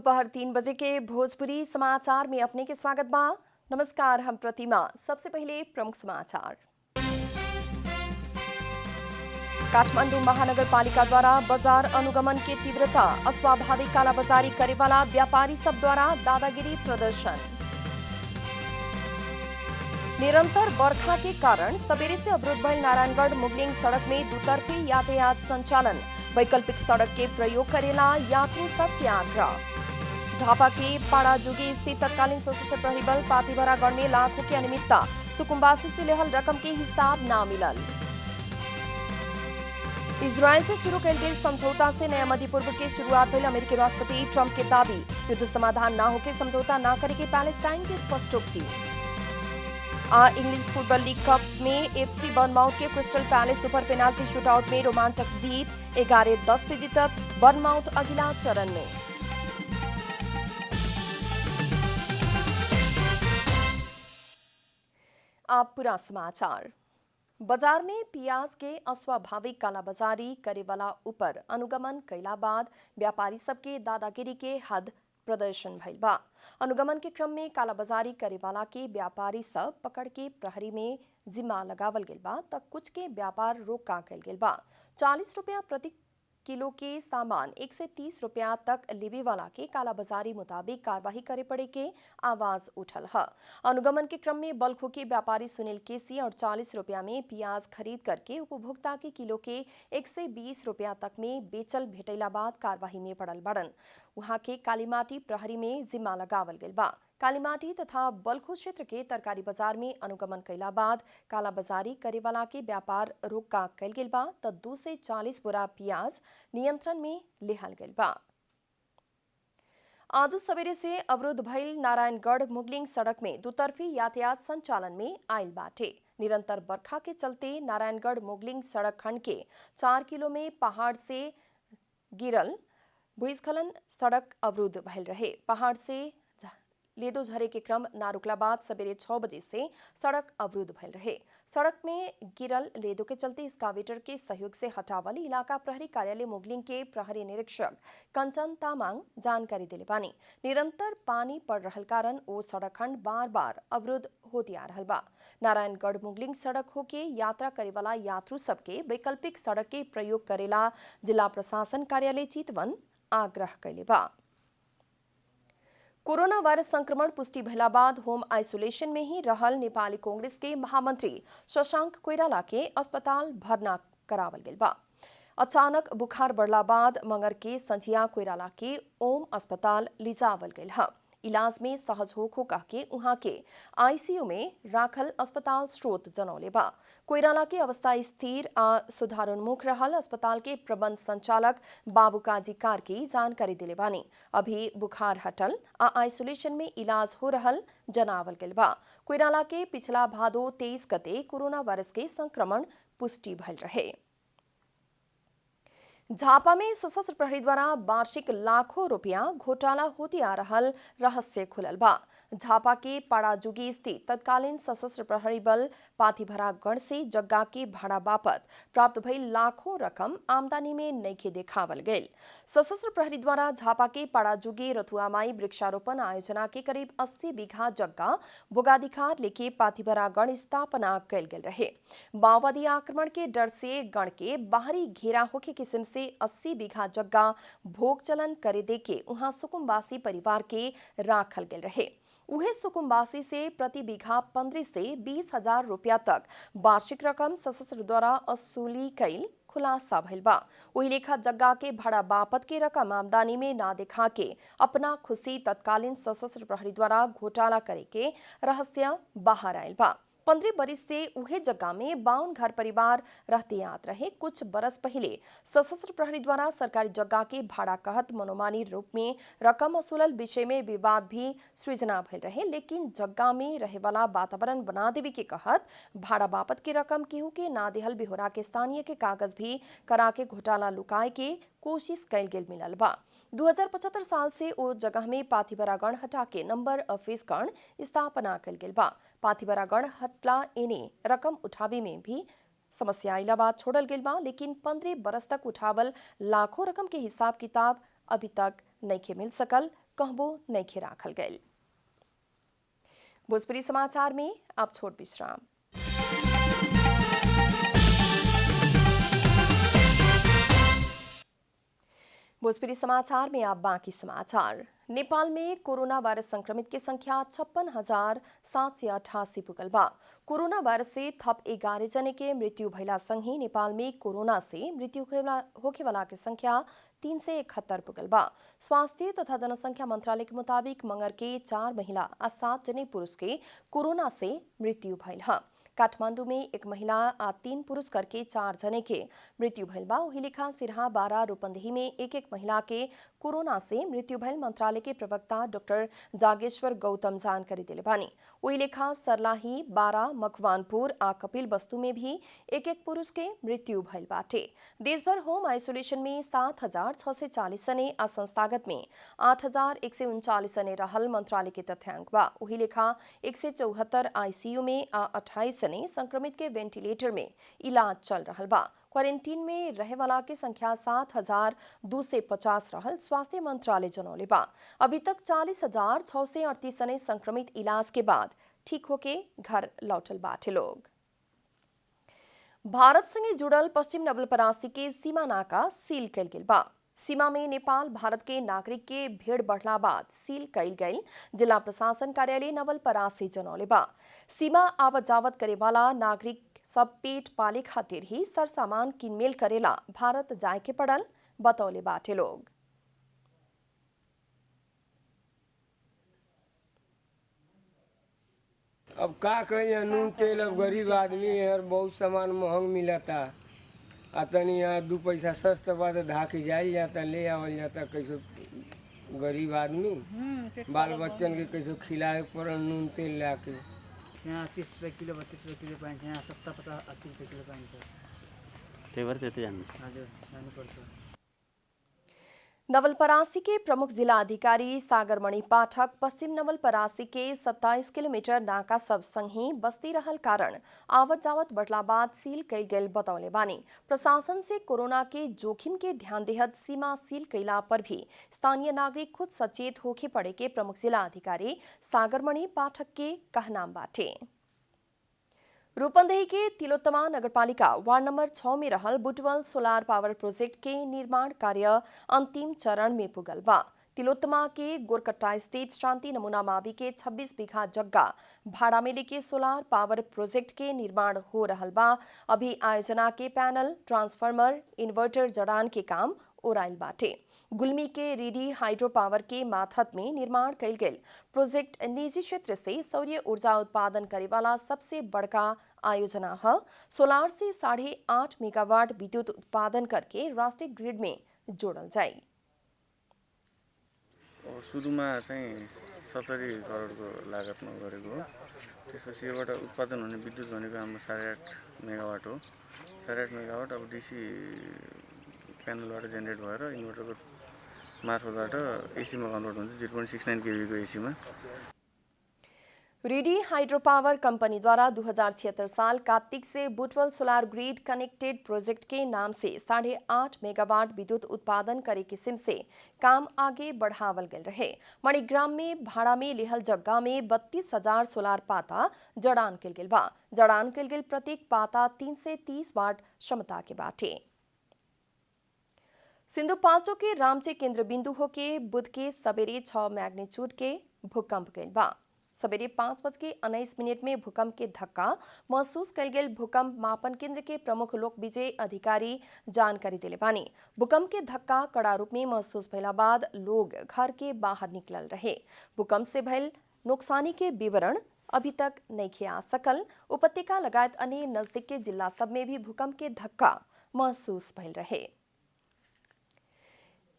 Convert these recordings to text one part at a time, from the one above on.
दोपहर 3 बजे के भोजपुरी समाचार में अपने के स्वागत बा। नमस्कार, हम प्रतिमा। सबसे पहले प्रमुख समाचार। काठमाडौँ महानगर पालिका द्वारा बाजार अनुगमन के तीव्रता, अस्वाभाविक कालाबाजारी करे वाला व्यापारी सब द्वारा दादागिरी प्रदर्शन। निरंतर बरखा के कारण सवेरे से अवरुद्ध भइल नारायणगढ़ मुगलिंग सड़क में दुतर्फी यातायात संचालन, वैकल्पिक सड़क के प्रयोग करेला यात्री सब के आग्रह। झापा के पाड़ाजुगी स्थित तत्कालीन सशस्त्र प्रहरी बल पाथीभरागढ़ में लाखों की अनियमितता, सुकुम्बासी से लेहल रकम के हिसाब ना मिलल। इजरायल से शुरू कल गई समझौता से नया मध्य पूर्व के शुरुआत भइल अमेरिकी राष्ट्रपति ट्रंप के दावी, युद्ध समाधान ना होकर समझौता ना करे के पैलेस्टाइन के स्पष्टोक्ति। इंग्लिश फुटबॉल लीग कप में एफसी बर्नमाउथ के crystal palace super penalty shootout में रोमांचक जीत, 11-10 से जीतत बर्नमाउथ अगला चरण में। अब पूरा समाचार। बाजार में पियाज के अस्वाभाविक कालाबाजारी करे वाला ऊपर अनुगमन कैला बाद व्यापारी सबके दादागिरी के हद प्रदर्शन भइल बा। अनुगमन के क्रम में कालाबाजारी करे वाला के व्यापारी सब पकड़ के प्रहरी में जिम्मा लगावल गेल बा, तक कुछ के व्यापार रोका कैल गेल बा। 40 रुपया प्रति किलो के सामान 1 से 30 रुपया तक लेवे वाला के कालाबाजारी मुताबिक कार्रवाई करे पड़े के आवाज उठल है। अनुगमन के क्रम में बल्खो के व्यापारी सुनील केसी और 40 रुपया में प्याज खरीद करके उपभोक्ता के किलो के 1 से 20 रुपया तक में बेचल भेटैला बाद कार्रवाई में पड़ल बड़न। वहां के कालीमाटी प्रहरी में जिम्मा लगावल गेल बा। कालीमाटी तथा बल्खो क्षेत्र के तरकारी बाजार में अनुगमन कैला बाद कालाबाजारी करे वाला के व्यापार रोका कैल गेल बा, त 2 से 40 बोरा प्याज नियंत्रण में लेहल गेल बा। आज सवेरे से अवरुद्ध भइल नारायणगढ़ मुगलिंग सड़क में दुतर्फी यातायात संचालन में आयल बाटे। निरंतर बरखा के चलते नारायणगढ़ मुगलिंग सड़क खंड के 4 किलो में पहाड़ से गिरल भूस्खलन सड़क अवरुद्ध भइल रहे। पहाड़ से लेदो झरे के क्रम ना रुकला बाद सवेरे 6 बजे से सड़क अवरुद्ध भइल रहे। सड़क में गिरल लेदो के चलते स्कावेटर के सहयोग से हटावल इलाका प्रहरी कार्यालय मुगलिंग के प्रहरी निरीक्षक कंचन तामांग जानकारी दिले बानी। निरंतर पानी पड़ रहल कारण ओ सड़क खंड बार बार अवरुद्ध होती आ रहल बा। नारायणगढ़ मुगलिंग सड़क होके यात्रा करे वाला यात्रु सबके वैकल्पिक सड़क के प्रयोग करेला जिला प्रशासन कार्यालय चितवन आग्रह कैले बा। कोरोना वायरस संक्रमण पुष्टि भइला बाद होम आइसोलेशन में ही रहल नेपाली कांग्रेस के महामंत्री शशांक कोइराला के अस्पताल भर्ना करावल गेल बा। अचानक बुखार बढ़ला बाद मंगर के संझिया कोइराला के ओम अस्पताल लिजावल गेल है। इलाज में सहज होखो कह के उहाँ के आईसीयू में राखल अस्पताल स्रोत जनौले बा। कोइराला के अवस्था स्थिर आ सुधारोन्मुख रहल अस्पताल के प्रबंध संचालक बाबू काजी कार्की जानकारी दिले बानी। अभी बुखार हटल आ आइसोलेशन में इलाज हो रहल जनावल गेल बा। कोइराला के पिछला भादो 23 गते कोरोना वायरस के संक्रमण पुष्टि भइल रहे। झापा में सशस्त्र प्रहरी द्वारा वार्षिक लाखों रुपया घोटाला होती आ रहल रहस्य खुलल बा। झापा के पाड़ाजुगी स्थित तत्कालीन सशस्त्र प्रहरी बल पाथीभरागढ़ से जग्गा के भाड़ा बापत प्राप्त भइल लाखों रकम आमदनी में नइखे देखावल गयल। सशस्त्र प्रहरी द्वारा झापा के पाड़ाजुगी रथुआमाई वृक्षारोपण आयोजना के करीब 80 बीघा जग्गा भोगाधिकार लेके पाथीभरागढ़ स्थापना कैल गेल रहे। माओवादी आक्रमण के डर से गण के बाहरी घेरा होके किस्म से 80 बीघा जग्गा भोग चलन करे देके उहाँ सुकुम्बासी परिवार के राखल गेल रहे। उहे सुकुम्बासी से प्रति बीघा 15 से 20 हजार रुपया तक वार्षिक रकम सशस्त्र द्वारा असुली कैल खुलासा भइल बा। वही लेखा जग्गा के भाड़ा बापत के रकम आमदनी में ना दिखा के अपना खुशी तत्कालीन सशस्त्र प्रहरी द्वारा घोटाला करे के रहस्य बाहर आयल बा। 15 बरिस से उहे जगह में 52 घर परिवार रहते आत रहे। कुछ बरस पहले सशस्त्र प्रहरी द्वारा सरकारी जगह के भाड़ा कहत मनोमानी रूप में रकम वसूलल विषय में विवाद भी सृजना भइल रहे, लेकिन जगह में रहे वाला वातावरण बना देवी के कहत भाड़ा बापत के रकम केहू के ना देहल बिहोरा के स्थानीय के कागज भी करा के घोटाला लुकाए के कोशिश कैल गेल मिलल बा। 2075 साल से ओ जगह में पाथीभरागढ़ हटा के नंबर ऑफिस गण स्थापना कैल गेल बा। पाथीभरागढ़ हटला एने रकम उठावे में भी समस्या आइला बाद छोड़ल गेल बा, लेकिन 15 बरस तक उठावल लाखों रकम के हिसाब किताब अभी तक नइखे मिल सकल, कहबो नइखे राखल गइल। भोजपुरी समाचार में अब छोट विश्राम। भोजपुरी समाचार में आप बाकी समाचार। नेपाल में कोरोना वायरस संक्रमित की संख्या 56,788 पुगल बा। कोरोना वायरस से थप 11 जने के मृत्यु भइला संगे नेपाल में कोरोना से मृत्यु होखे वाला की संख्या 371 पुगल बा। स्वास्थ्य तथा जनसंख्या मंत्रालय के मुताबिक मंगर के 4 महिला और 7 जने पुरुष के कोरोना से मृत्यु भइल है। काठमांडू में एक महिला और 3 पुरुष करके 4 जने के मृत्यु भइल बा। वही लेखा सिरहा, बारा, रूपंदेही में एक महिला के कोरोना से मृत्यु भइल मंत्रालय के प्रवक्ता डॉक्टर जागेश्वर गौतम जानकारी दिले बानी। वही लेखा सर्लाही, बारा, मकवानपुर और कपिल वस्तु में भी एक पुरुष के मृत्यु भइल बाटे। देशभर होम आइसोलेशन में 7,640 जने और संस्थागत में 8,139 जने रहल मंत्रालय के तथ्यांक बा। वही लेखा 174 आईसीयू में और 28 जने संक्रमित के वेंटिलेटर में इलाज चल रहा बा। क्वारंटीन में रहे वाला की संख्या 7,250 रहल स्वास्थ्य मंत्रालय जनौले बा। अभी तक 40,638 जने संक्रमित इलाज के बाद ठीक होके घर लौटल बाटे लोग। भारत संगे जुड़ल पश्चिम नवलपरासी के सीमा नाका सील कल गेल बा। सीमा में नेपाल भारत के नागरिक के भीड़ बढ़ला बाद सील कईल गईल जिला प्रशासन कार्यालय नवलपरासी जनौले बा। सीमा आवत जावत करे वाला नागरिक सब पेट पाले खातिर ही सरसामान किनमेल करेला भारत जाए के पड़ल, बतौले बाटे लोग। अब का कहें, नून तेल अब गरीब आदमी है और बहुत सामान महंग मिलता। तनी यहाँ 2 पैसा सस्ता बा तो धाके जाइल जाता, ले आवल जाता। कैसे गरीब आदमी बाल बच्चन के कैसे खिलाए पर नून तेल लाके। यहाँ 30 रुपये किलो, 32 रुपये किलो पाइन्छ। यहाँ 70, 50, 80 रुपये किलो पाइन्छ। त्यही भएर त्यति जान्छ। हजुर, जानुपर्छ। नवलपरासी के प्रमुख जिला अधिकारी सागरमणि पाठक पश्चिम नवलपरासी के 27 किलोमीटर नाका सब संगी बस्ती रहल कारण आवत जावत बढ़ला बाद सील कईल गेल बतौले बानी। प्रशासन से कोरोना के जोखिम के ध्यान देहत सीमा सील कैला पर भी स्थानीय नागरिक खुद सचेत होके पड़े के प्रमुख जिला अधिकारी सागरमणि पाठक के कहनाम बाटे। रूपंदेही के तिलोत्तमा नगरपालिका वार्ड नंबर 6 में रहल बुटवल सोलार पावर प्रोजेक्ट के निर्माण कार्य अंतिम चरण में पुगल बा। तिलोत्तमा के गोरकट्टा स्थित शांति नमूना मावी के 26 बीघा जगह भाड़ा में लेके सोलार पावर प्रोजेक्ट के निर्माण हो रहल बा। अभी आयोजना के पैनल, ट्रांसफार्मर, इन्वर्टर जड़ान के काम ओराइल बाटे। गुल्मी के रीडी हाइड्रो पावर के माथत में निर्माण कईल गेल प्रोजेक्ट निजी क्षेत्र से सौर्य ऊर्जा उत्पादन करे वाला सबसे बड़का आयोजना है। सोलार से 8.5 मेगावाट विद्युत उत्पादन करके राष्ट्रीय ग्रिड में जोड़ल जाए। सुरुमा चाहिँ 70 करोडको लागतमा गरेको हो। त्यसपछि योबाट उत्पादन हुने विद्युत भनेको हाम्रो 8.5 मेगावाट हो। 8.5 मेगावाट अब डीसी प्यानलबाट जेनेरेट भएर इन्भर्टरको मार्फतबाट एसीमा कन्भर्ट हुन्छ। 0.69 केवीको एसीमा। रीडी हाइड्रो पावर कंपनी द्वारा 2076 साल कार्तिक से Butwal solar grid connected project के नाम से 8.5 मेगावाट विद्युत उत्पादन करे किस्म से काम आगे बढ़ावल गल रहे। मणिग्राम में भाड़ा में लेहल जगह में 32,000 सोलार पाता जड़ान कल गेल बा। जड़ान कल गेल प्रत्येक पाता 3 से 30 वाट क्षमता के बाटे। सिंधुपाल्चोक के रामचे केंद्र बिंदु होके बुध के सवेरे 6 मैग्नीट्यूड के भूकंप गईल बा। सवेरे 5:19 में भूकंप के धक्का महसूस कल गेल भूकंप मापन केंद्र के प्रमुख लोक विजय अधिकारी जानकारी दिले बानी। भूकंप के धक्का कड़ा रूप में महसूस भइला बाद लोग घर के बाहर निकलल रहे। भूकंप से भइल नुकसानी के विवरण अभी तक नहीं आ सकल। उपत्यका लगायत अन्य नजदीक के जिला सब में भी भूकंप के धक्का महसूस भइल रहे।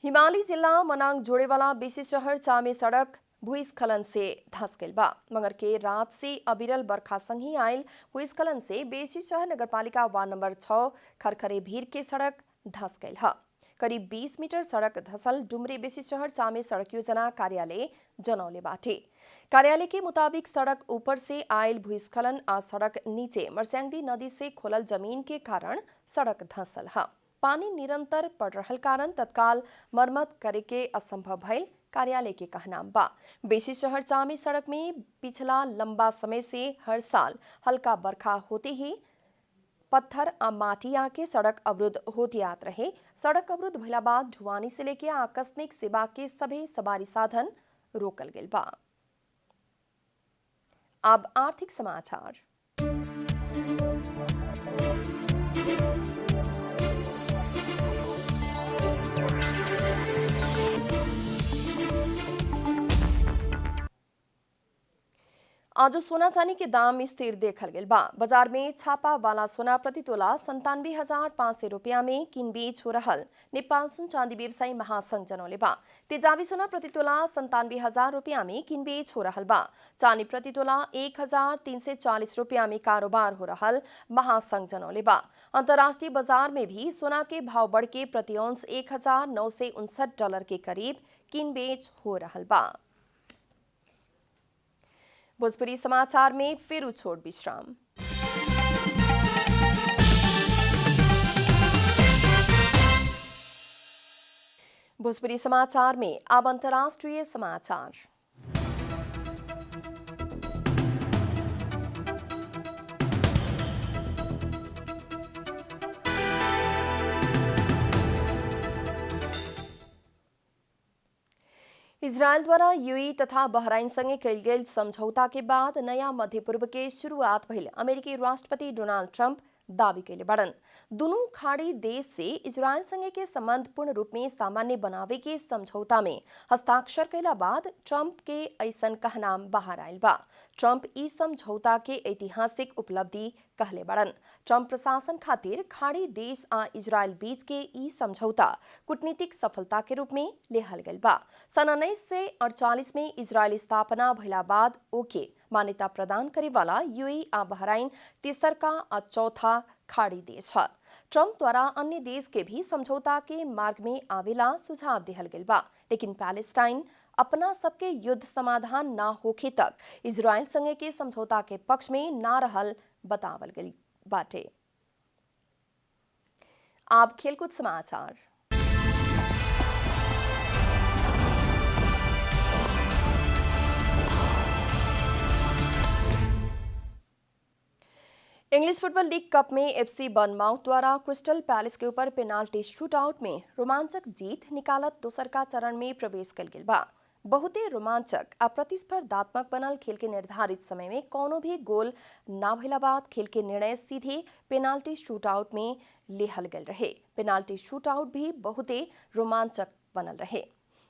हिमाली जिला मनांग जोड़े वाला बेसी शहर चामे सड़क भूस्खलन से धस गईल बा। मगर के रात से अविरल बरखा संगी आयल भूस्खलन से बेसी शहर नगरपालिका वार्ड नंबर 6 खरखरे भीर के सड़क धस गईल है। करीब 20 मीटर सड़क धसल डुमरे बेसी शहर चामे सड़क योजना कार्यालय जनौले बाटे। कार्यालय के मुताबिक सड़क ऊपर से आयल भूस्खलन आ सड़क नीचे मरस्यांगदी नदी से खोलल जमीन के कारण सड़क धसल है। पानी निरंतर पड़ रहल कारण तत्काल मरम्मत करे के असंभव भइल कार्यालय के कहना बा। बेसी शहर चामी सड़क में पिछला लंबा समय से हर साल हल्का बरखा होते ही पत्थर आ माटी आके सड़क अवरुद्ध होती आत रहे। सड़क अवरुद्ध भइला बाद ढुवानी से लेके आकस्मिक सेवा के सभी सवारी साधन रोकल गेल बा। अब आर्थिक समाचार। आज सोना चांदी के दाम स्थिर देखल गेल बा। बाजार में छापा वाला सोना प्रति तोला 97,500 रुपया में किन बेच हो रहल नेपाल सुन चांदी व्यवसायी महासंघ जनौले बा। तेजाबी सोना प्रति तोला 97,000 रुपया में किन बेच हो रहल बा। चांदी प्रति तोला 1,340 रुपया में कारोबार हो रहल महासंघ जनौले बा। अंतर्राष्ट्रीय बाजार में भी सोना के भाव बढ़ के प्रति औंस $1,959 के करीब किन बेच हो रहल बा। भोजपुरी समाचार में फिर छोट विश्राम। भोजपुरी समाचार में अब अंतर्राष्ट्रीय समाचार। इजरायल द्वारा यूएई तथा बहराइन संगे कयल गेल समझौता के बाद नया मध्य पूर्व के शुरुआत भइल अमेरिकी राष्ट्रपति डोनाल्ड ट्रंप दावी कैले बड़न। दुनू खाड़ी देश से इजरायल संगे के संबंध पूर्ण रूप में सामान्य बनावे के समझौता में हस्ताक्षर कैला बाद ट्रंप के ऐसन कहना बाहर आयल बा। ट्रंप ई समझौता के ऐतिहासिक उपलब्धि कहले बड़न। ट्रंप प्रशासन खातिर खाड़ी देश आ इजरायल बीच के ई समझौता कूटनीतिक सफलता के रूप में लेहल गल बा। सन 1948 में इजरायल स्थापना भइला बाद ओके मान्यता प्रदान करे वाला यूएई आ बहराइन तीसरका आ चौथा खाड़ी देश है। ट्रंप द्वारा अन्य देश के भी समझौता के मार्ग में आवेला सुझाव दिहल गेल बा, लेकिन पैलेस्टाइन अपना सबके युद्ध समाधान ना होखे तक इजरायल संगे के समझौता के पक्ष में ना रहल बतावल गेल बाटे। आप खेलकूद समाचार। इंग्लिश फुटबॉल लीग कप में एफसी बर्नमाउथ द्वारा क्रिस्टल पैलेस के ऊपर पेनाल्टी शूटआउट में रोमांचक जीत निकालत दोसर का चरण में प्रवेश कल गेल बा। बहुते रोमांचक आ प्रतिस्पर्धात्मक बनल खेल के निर्धारित समय में कोनो भी गोल ना भइला बाद खेल के निर्णय सीधे पेनाल्टी शूटआउट में लेहल गेल रहे। पेनाल्टी शूटआउट भी बहुते रोमांचक बनल रहे।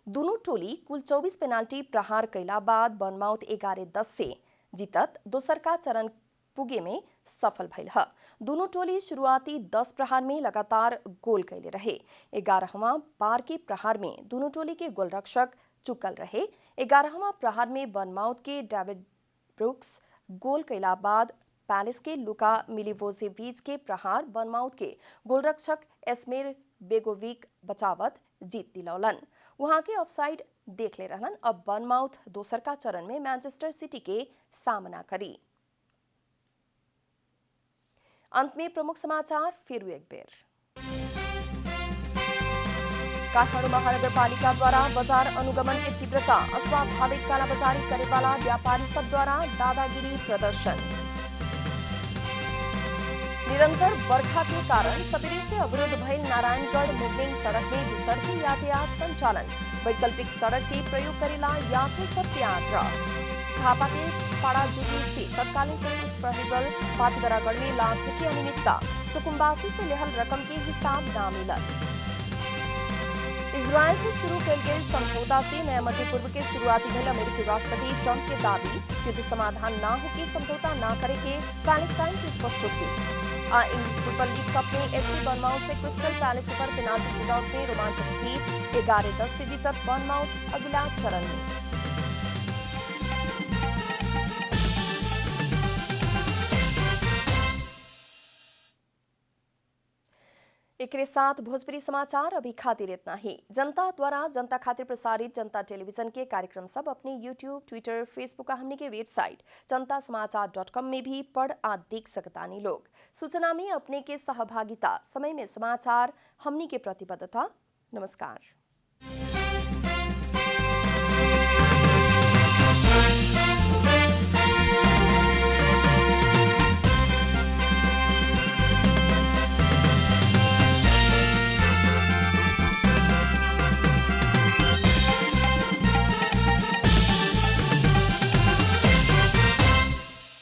दोनों टोली कुल 24 पेनाल्टी प्रहार कैला बाद बर्नमाउथ 11-10 से जीतत दोसर का चरण पुगे में सफल भइल है। दोनों टोली शुरुआती 10 प्रहार में लगातार गोल कैले रहे। 11वां बार के प्रहार में दोनों टोली के गोलरक्षक चुकल रहे। 11वां प्रहार में बर्नमाउथ के डेविड ब्रुक्स गोल कैला बाद पैलेस के लुका मिलिवोजेविच के प्रहार बर्नमाउथ के गोलरक्षक एस्मेर बेगोविक बचावत जीत दिलौलन। वहां के ऑफसाइड देख ले रहलन। अब बर्नमाउथ दोसर का चरण में मैनचेस्टर सिटी के सामना करी। अंत में प्रमुख समाचार फिर एक बेर। काठमाडौँ महानगरपालिका द्वारा बाजार अनुगमन की तीव्रता, अस्वाभाविक कालाबाजारी करे वाला व्यापारी सब द्वारा दादागिरी प्रदर्शन। निरंतर बरखा के कारण सवेरे से अवरुद्ध भइल नारायणगढ़ मुगलिंग सड़क में दुतर्फी यातायात संचालन। वैकल्पिक सड़क के प्रयोग करेला यात्री सब के आग्रह। झापा के पाड़ाजुगी स्थित तत्कालीन सशस्त्र प्रहरी बल पाथगरागढ़ में लाखों की अनियमितता, सुकुम्बासी से लेहल रकम के हिसाब ना मिलल। इजरायल से शुरू कल गेल समझौता से नया मध्य पूर्व के शुरुआती भइल अमेरिकी राष्ट्रपति ट्रंप के दावी युद्ध समाधान ना होके समझौता ना करे के पैलेस्टाइन की स्पष्टोक्ति। इंग्लिश फुटबॉल लीग कप में एफसी बर्नमाउथ से क्रिस्टल पैलेस पर पेनाल्टी शूटआउट में रोमांचक जीत। 11-10 से जीतत बर्नमाउथ अगला चरण में। एक साथ भोजपुरी समाचार अभी खातिर इतना ही। जनता द्वारा जनता खातिर प्रसारित जनता टेलीविजन के कार्यक्रम सब अपने यूट्यूब, ट्विटर, फेसबुक हमनी के वेबसाइट जनतासमाचार.com में भी पढ़ आ देख सकतानी लोग। सूचना में अपने के सहभागिता, समय में समाचार, हमनी के प्रतिबद्धता। नमस्कार।